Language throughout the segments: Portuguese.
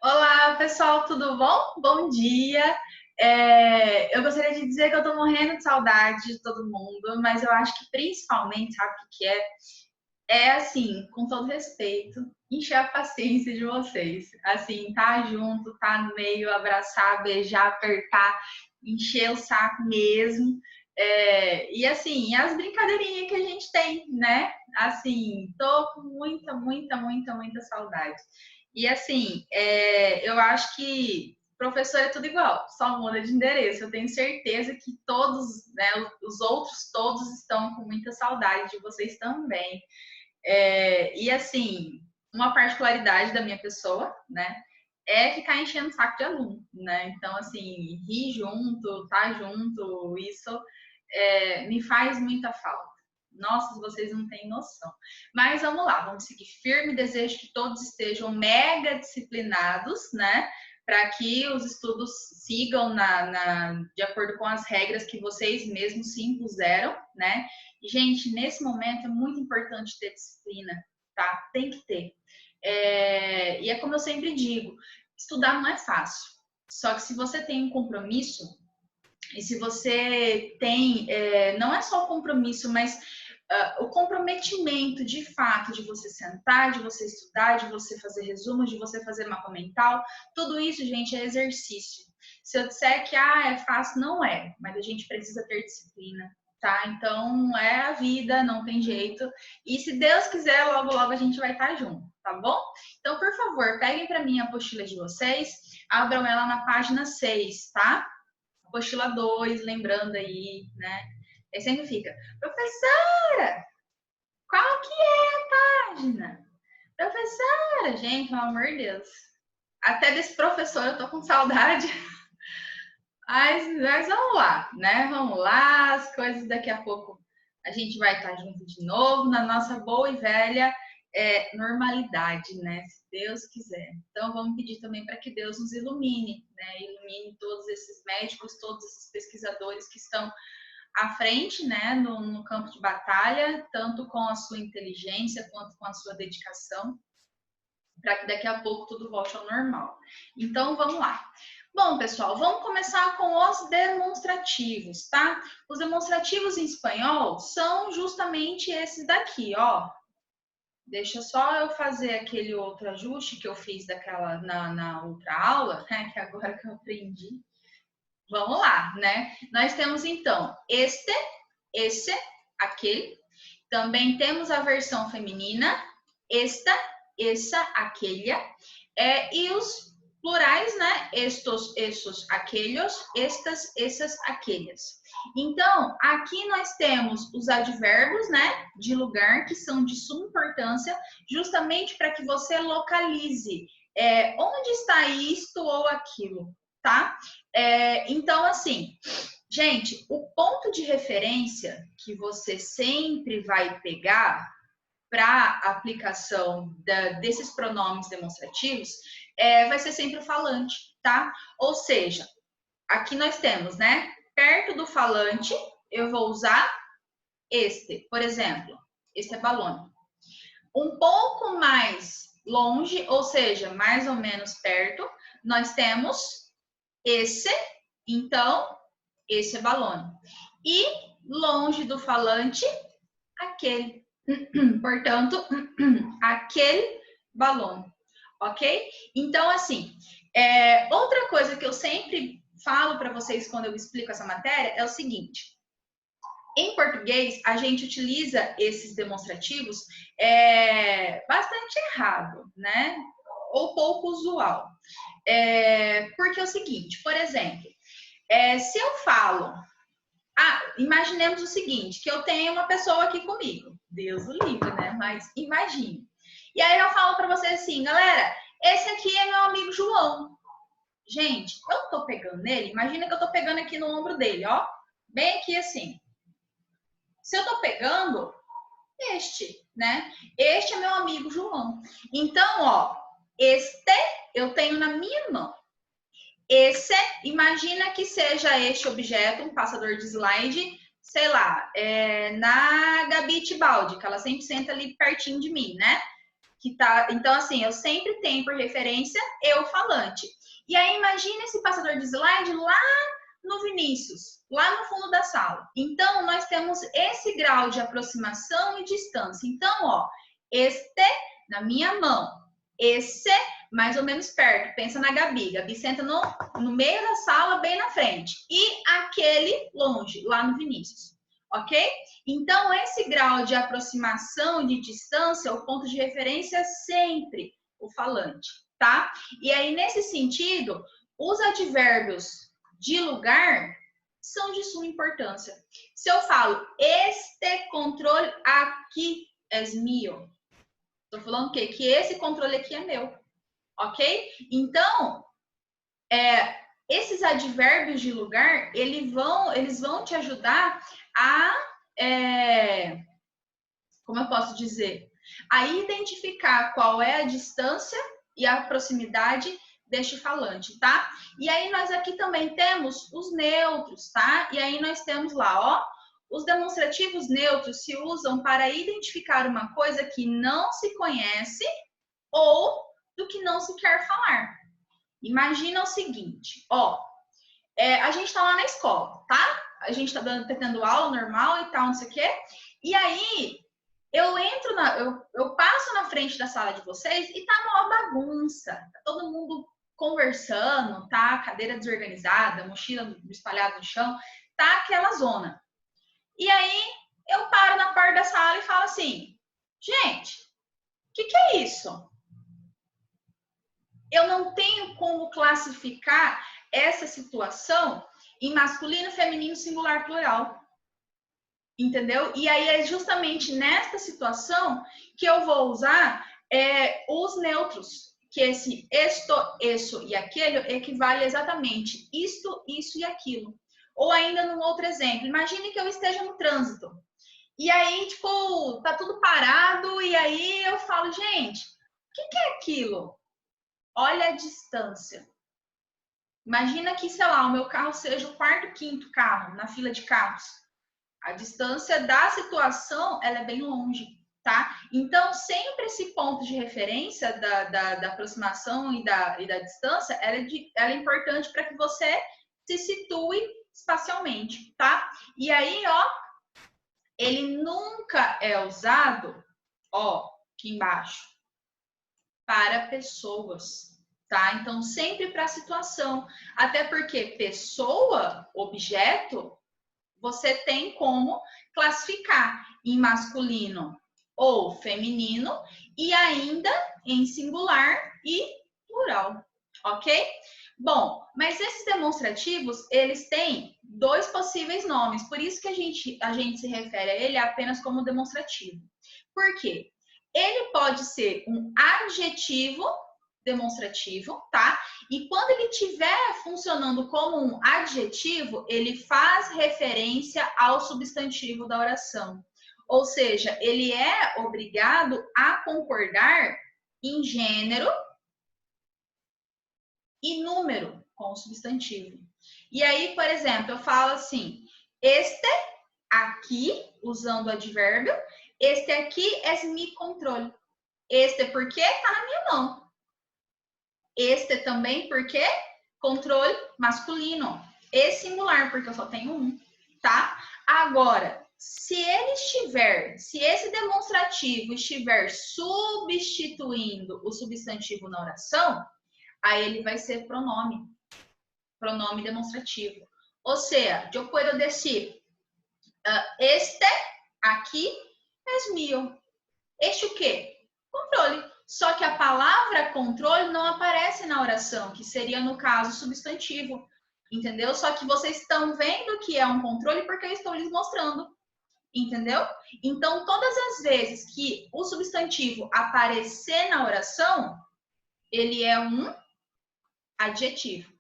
Olá, pessoal, tudo bom? Bom dia. Eu gostaria de dizer que eu tô morrendo de saudade de todo mundo, mas eu acho que principalmente, sabe o que é? É assim, com todo respeito, encher a paciência de vocês. Assim, tá junto, tá no meio, abraçar, beijar, apertar, encher o saco mesmo. E assim, as brincadeirinhas que a gente tem, né? Assim, tô com muita saudade. E assim, eu acho que professor é tudo igual, só muda de endereço. Eu tenho certeza que todos, né, os outros todos estão com muita saudade de vocês também. E assim, uma particularidade da minha pessoa, né, é ficar enchendo o saco de aluno, né? Então, assim, rir junto, tá junto, isso me faz muita falta. Nossa, vocês não têm noção. Mas vamos lá, vamos seguir firme. Desejo que todos estejam mega disciplinados, né? Para que os estudos sigam de acordo com as regras que vocês mesmos se impuseram, né? E, gente, nesse momento é muito importante ter disciplina, tá? Tem que ter. E é como eu sempre digo, estudar não é fácil. Só que se você tem um compromisso, e se você tem, não é só o compromisso, mas o comprometimento de fato de você sentar, de você estudar, de você fazer resumos, de você fazer mapa mental, tudo isso, gente, é exercício. Se eu disser que é fácil, não é, mas a gente precisa ter disciplina, tá? Então é a vida, não tem jeito. E se Deus quiser, logo a gente vai estar junto, tá bom? Então, por favor, peguem para mim a apostila de vocês, abram ela na página 6, tá? Apostila 2, lembrando aí, né? Aí sempre fica, professora, qual que é a página? Professora, gente, pelo amor de Deus. Até desse professor eu tô com saudade. Mas vamos lá, né? Vamos lá, as coisas daqui a pouco a gente vai estar junto de novo na nossa boa e velha normalidade, né? Se Deus quiser. Então vamos pedir também para que Deus nos ilumine, né? Ilumine todos esses médicos, todos esses pesquisadores que estão à frente, né, no campo de batalha, tanto com a sua inteligência quanto com a sua dedicação, para que daqui a pouco tudo volte ao normal. Então vamos lá. Bom, pessoal, vamos começar com os demonstrativos, tá? Os demonstrativos em espanhol são justamente esses daqui, ó. Deixa só eu fazer aquele outro ajuste que eu fiz daquela na outra aula, né? Que agora que eu aprendi. Vamos lá, né? Nós temos então esse, aquele. Também temos a versão feminina, esta, essa, aquelha. E os plurais, né? Estos, essos, aquelhos, estas, essas, aquelhas. Então, aqui nós temos os advérbios, né? De lugar, que são de suma importância, justamente para que você localize onde está isto ou aquilo, tá? Então, assim, gente, o ponto de referência que você sempre vai pegar para aplicação desses pronomes demonstrativos vai ser sempre o falante, tá? Ou seja, aqui nós temos, né? Perto do falante, eu vou usar este, por exemplo, este é balão. Um pouco mais longe, ou seja, mais ou menos perto, nós temos esse, então, esse é balão. E longe do falante, aquele. Portanto, aquele balão, ok? Então, assim, outra coisa que eu sempre falo para vocês quando eu explico essa matéria é o seguinte: em português, a gente utiliza esses demonstrativos bastante errado, né? Ou pouco usual. Porque é o seguinte, por exemplo, se eu falo, imaginemos o seguinte, que eu tenho uma pessoa aqui comigo, Deus o livre, né? Mas imagine. E aí eu falo para você assim, galera, esse aqui é meu amigo João. Gente, eu tô pegando nele, imagina que eu tô pegando aqui no ombro dele, ó, bem aqui assim. Se eu tô pegando, né? Este é meu amigo João. Então, ó, este eu tenho na minha mão. Esse, imagina que seja este objeto, um passador de slide, sei lá, na Gabi Tibaldi, que ela sempre senta ali pertinho de mim, né? que tá. Então, assim, eu sempre tenho por referência eu falante. E aí, imagina esse passador de slide lá no Vinícius, lá no fundo da sala. Então, nós temos esse grau de aproximação e distância. Então, ó, este na minha mão, esse mais ou menos perto. Pensa na Gabi. Gabi senta no meio da sala, bem na frente. E aquele longe, lá no Vinícius. Ok? Então, esse grau de aproximação e de distância, o ponto de referência é sempre o falante, tá? E aí, nesse sentido, os advérbios de lugar são de suma importância. Se eu falo, este controle aqui é meu, estou falando o quê? Que esse controle aqui é meu, ok? Então, esses advérbios de lugar, eles vão te ajudar a, como eu posso dizer, a identificar qual é a distância e a proximidade deste falante, tá? E aí nós aqui também temos os neutros, tá? E aí nós temos lá, ó, os demonstrativos neutros se usam para identificar uma coisa que não se conhece ou do que não se quer falar. Imagina o seguinte, ó, a gente tá lá na escola, tá? A gente tá tendo aula normal e tal, não sei o quê. E aí, eu passo na frente da sala de vocês e tá uma bagunça. Tá todo mundo conversando, tá? Cadeira desorganizada, mochila espalhada no chão, tá aquela zona. E aí, eu paro na porta da sala e falo assim, gente, o que é isso? Eu não tenho como classificar essa situação em masculino, feminino, singular, plural. Entendeu? E aí é justamente nesta situação que eu vou usar os neutros, que esse esto, isso e aquele equivale exatamente isto, isso e aquilo. Ou ainda num outro exemplo, imagine que eu esteja no trânsito. E aí, tipo, tá tudo parado e aí eu falo, gente, o que é aquilo? Olha a distância. Imagina que, sei lá, o meu carro seja o quarto, quinto carro na fila de carros. A distância da situação, ela é bem longe, tá? Então, sempre esse ponto de referência da aproximação e da distância, ela é importante para que você se situe espacialmente, tá? E aí, ó, ele nunca é usado, ó, aqui embaixo, para pessoas, tá? Então, sempre para situação. Até porque pessoa, objeto, você tem como classificar em masculino ou feminino e ainda em singular e plural, ok? Bom, mas esses demonstrativos, eles têm dois possíveis nomes, por isso que a gente se refere a ele apenas como demonstrativo. Por quê? Ele pode ser um adjetivo demonstrativo, tá? E quando ele estiver funcionando como um adjetivo, ele faz referência ao substantivo da oração. Ou seja, ele é obrigado a concordar em gênero e número com o substantivo. E aí, por exemplo, eu falo assim, este aqui, usando o advérbio, este aqui é mi controle. Este porque tá na minha mão. Este também porque controle masculino. E singular, porque eu só tenho um, tá? Agora, se esse demonstrativo estiver substituindo o substantivo na oração, aí ele vai ser pronome demonstrativo. Ou seja, eu posso dizer, este aqui é meu. Este o quê? Controle. Só que a palavra controle não aparece na oração, que seria, no caso, substantivo. Entendeu? Só que vocês estão vendo que é um controle porque eu estou lhes mostrando. Entendeu? Então, todas as vezes que o substantivo aparecer na oração, ele é um adjetivo.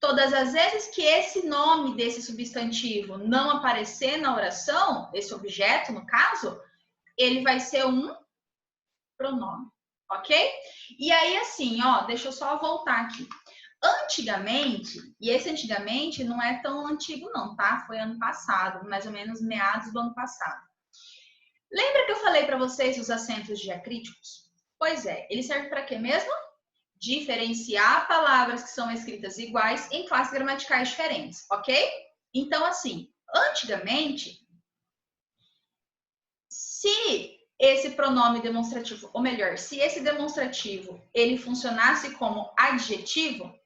Todas as vezes que esse nome desse substantivo não aparecer na oração, esse objeto, no caso, ele vai ser um pronome, ok? E aí, assim, ó, deixa eu só voltar aqui. Antigamente, e esse antigamente não é tão antigo não, tá? Foi ano passado, mais ou menos meados do ano passado. Lembra que eu falei para vocês os acentos diacríticos? Pois é, ele serve para quê mesmo? Diferenciar palavras que são escritas iguais em classes gramaticais diferentes, ok? Então, assim, antigamente, se esse pronome demonstrativo, ou melhor, se esse demonstrativo ele funcionasse como adjetivo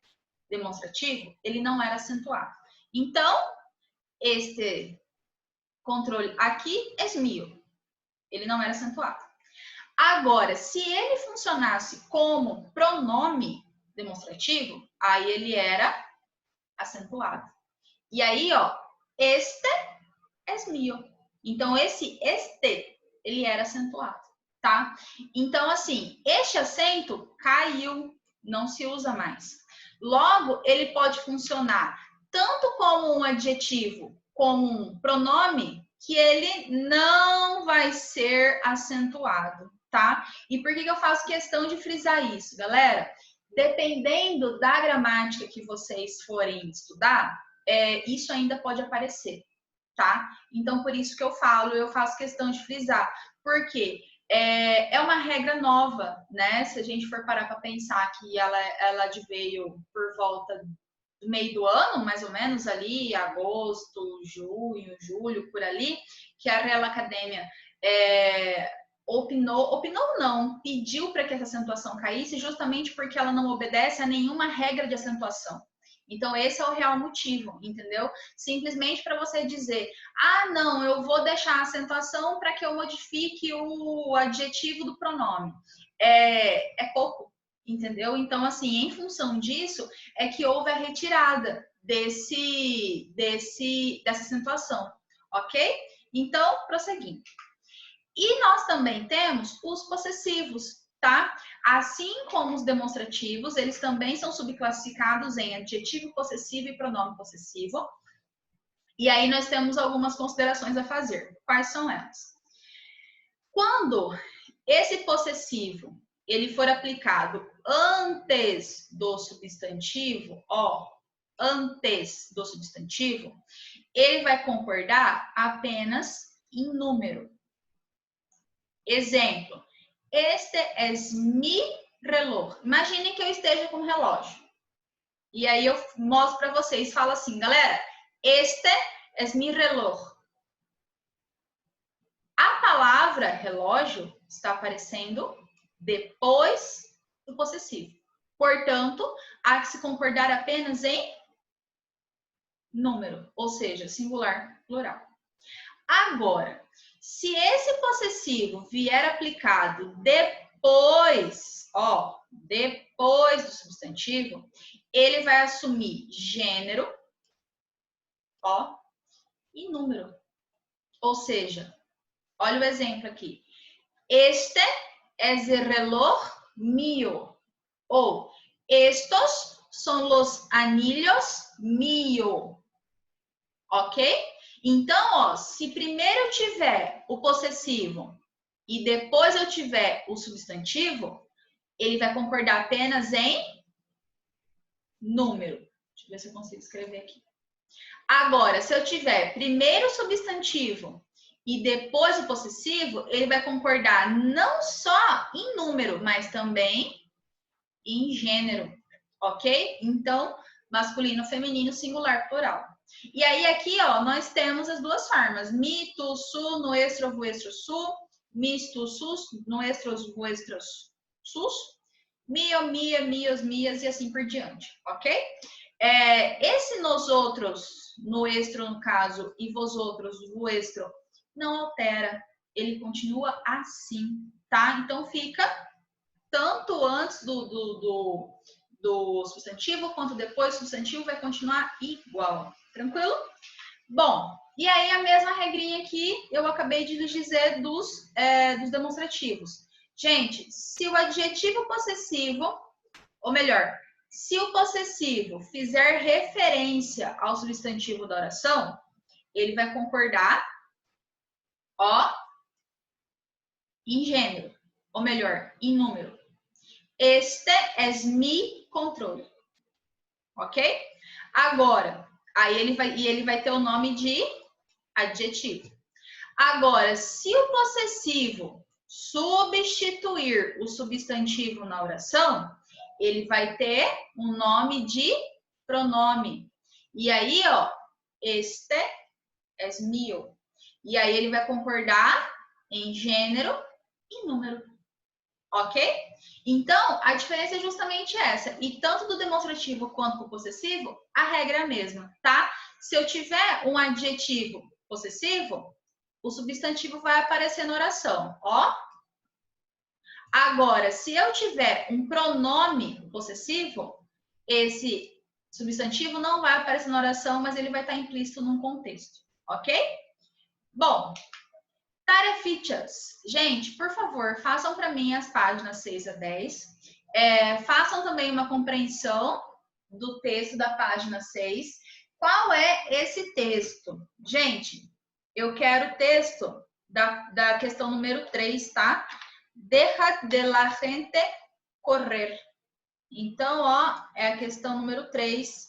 demonstrativo, ele não era acentuado. Então, este controle aqui é mio, ele não era acentuado. Agora, se ele funcionasse como pronome demonstrativo, aí ele era acentuado. E aí, ó, este é mio. Então, esse este, ele era acentuado, tá? Então, assim, este acento caiu, não se usa mais. Logo, ele pode funcionar tanto como um adjetivo, como um pronome, que ele não vai ser acentuado, tá? E por que eu faço questão de frisar isso, galera? Dependendo da gramática que vocês forem estudar, isso ainda pode aparecer, tá? Então, por isso que eu faço questão de frisar, porque é uma regra nova, né? Se a gente for parar para pensar que ela veio por volta do meio do ano, mais ou menos ali, agosto, junho, julho, por ali, que a Real Academia opinou não, pediu para que essa acentuação caísse, justamente porque ela não obedece a nenhuma regra de acentuação. Então, esse é o real motivo, entendeu? Simplesmente para você dizer, ah, não, eu vou deixar a acentuação para que eu modifique o adjetivo do pronome. É pouco, entendeu? Então, assim, em função disso, é que houve a retirada dessa acentuação, ok? Então, prosseguindo. E nós também temos os possessivos, tá? Assim como os demonstrativos, eles também são subclassificados em adjetivo possessivo e pronome possessivo. E aí nós temos algumas considerações a fazer. Quais são elas? Quando esse possessivo ele for aplicado antes do substantivo, antes do substantivo, ele vai concordar apenas em número. Exemplo, este es mi reloj. Imaginem que eu esteja com um relógio. E aí eu mostro para vocês, falo assim, galera, este es mi reloj. A palavra relógio está aparecendo depois do possessivo. Portanto, há que se concordar apenas em número, ou seja, singular, plural. Agora, se esse possessivo vier aplicado depois do substantivo, ele vai assumir gênero, e número. Ou seja, olha o exemplo aqui. Este es el reloj mío. Ou estos son los anillos mío. Ok? Então, se primeiro eu tiver o possessivo e depois eu tiver o substantivo, ele vai concordar apenas em número. Deixa eu ver se eu consigo escrever aqui. Agora, se eu tiver primeiro o substantivo e depois o possessivo, ele vai concordar não só em número, mas também em gênero, ok? Então, masculino, feminino, singular, plural. E aí aqui, nós temos as duas formas. Mi, tu, su, nuestro, vuestro, su. Mis, tu, sus, nuestros, vuestros, sus. Mio, mia, mios, mias e assim por diante, ok? Esse nos outros, nuestro no caso, e vos outros, vuestro, não altera. Ele continua assim, tá? Então fica tanto antes do substantivo quanto depois do substantivo vai continuar igual. Tranquilo? Bom, e aí a mesma regrinha aqui eu acabei de lhes dizer dos demonstrativos. Gente, se o adjetivo possessivo, ou melhor, se o possessivo fizer referência ao substantivo da oração, ele vai concordar, em gênero, ou melhor, em número. Este es mi controle. Ok? Agora, aí ele vai ter o nome de adjetivo. Agora, se o possessivo substituir o substantivo na oração, ele vai ter um nome de pronome. E aí, ó, este es mío. E aí ele vai concordar em gênero e número. Ok? Então, a diferença é justamente essa. E tanto do demonstrativo quanto do possessivo, a regra é a mesma, tá? Se eu tiver um adjetivo possessivo, o substantivo vai aparecer na oração, ó. Agora, se eu tiver um pronome possessivo, esse substantivo não vai aparecer na oração, mas ele vai estar implícito num contexto, ok? Bom, tarefichas. Gente, por favor, façam para mim as páginas 6 a 10. Façam também uma compreensão do texto da página 6. Qual é esse texto? Gente, eu quero o texto da questão número 3, tá? Deja de la gente correr. Então, ó, é a questão número 3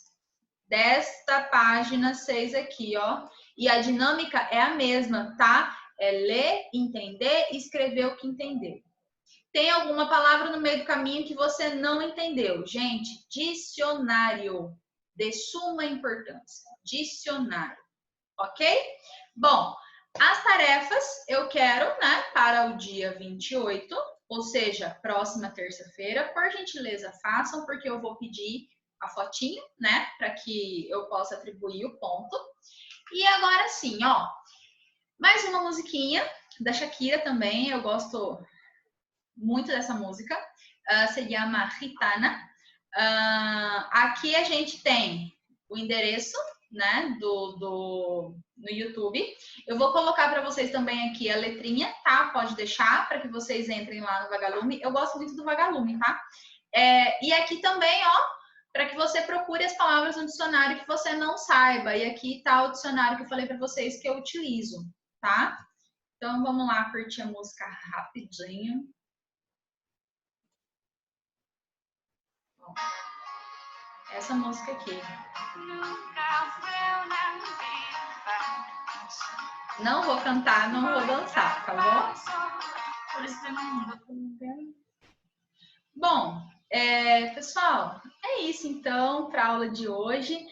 desta página 6 aqui, ó. E a dinâmica é a mesma, tá? É ler, entender e escrever o que entendeu. Tem alguma palavra no meio do caminho que você não entendeu? Gente, dicionário, de suma importância. Dicionário, ok? Bom, as tarefas eu quero, né, para o dia 28, ou seja, próxima terça-feira. Por gentileza, façam, porque eu vou pedir a fotinho, né, para que eu possa atribuir o ponto. E agora sim, ó, mais uma musiquinha da Shakira também, eu gosto muito dessa música, se chama Gitana. Aqui a gente tem o endereço, né, no YouTube. Eu vou colocar para vocês também aqui a letrinha, tá? Pode deixar para que vocês entrem lá no Vagalume. Eu gosto muito do Vagalume, tá? E aqui também, ó, para que você procure as palavras no dicionário que você não saiba. E aqui tá o dicionário que eu falei para vocês que eu utilizo, tá? Então vamos lá curtir a música rapidinho. Bom, essa música aqui. Não vou cantar, não vou dançar, tá bom? Bom, pessoal, é isso então para a aula de hoje.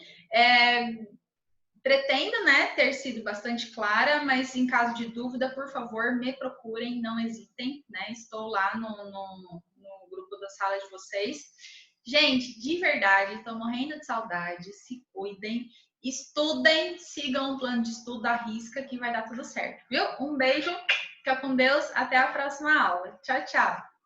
Pretendo, né, ter sido bastante clara, mas em caso de dúvida, por favor, me procurem, não hesitem, né? Estou lá no grupo da sala de vocês. Gente, de verdade, estou morrendo de saudade, se cuidem, estudem, sigam o plano de estudo à risca que vai dar tudo certo, viu? Um beijo, fica com Deus, até a próxima aula. Tchau, tchau!